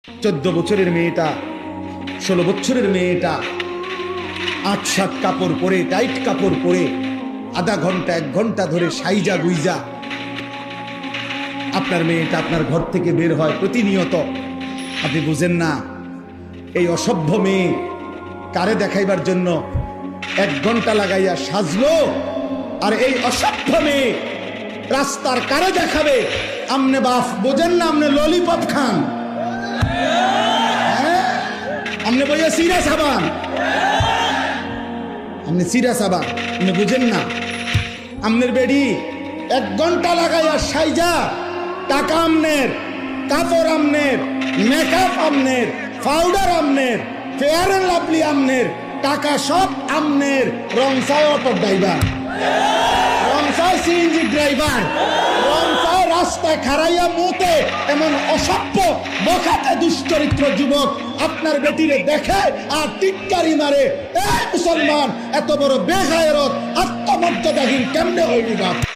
14 বছরের মেয়েটা, 16 বছরের মেয়েটা 8-7 কাপড় পরে, টাইট কাপড় পরে আধা ঘন্টা 1 ঘন্টা ধরে সাইজা গুইজা আপনার মেয়েটা আপনার ঘর থেকে বের হয় প্রতিনিয়ত। আপনি বুঝেন না এই অসভ্য মেয়ে কারে দেখাইবার জন্য 1 ঘন্টা লাগাইয়া সাজলো, আর এই অসভ্য মেয়ে রাস্তার কারে দেখাবে? আমনে বাপ বোঝেন না, আমনে ললিপপ খান, আমনে বইয়া সিরা সাবান, আমনে সিরা সাবান, আপনি বুঝেন না। আমনের বেডি 1 ঘন্টা লাগাইয়া সাইজা, টাকা আমনের, কাপড় আমনের, মেকআপ আমনের, পাউডার আমনের, ফেয়ার এন্ড লাভলি আমনের, টাকা সব আমনের, রংসায় অটো ড্রাইভার, রংসায় সিএনজি ড্রাইভার, রংসায় রাস্তায় খারাইয়া মুতে এমন অসভ্য বখাটে দুশ্চরিত্র যুবক আপনার বেটিরে দেখে আর টিটকারি মারে। এই মুসলমান এত বড় বেগায়রত আত্মমর্যাদাহীন কেমনে হইলি বাপ?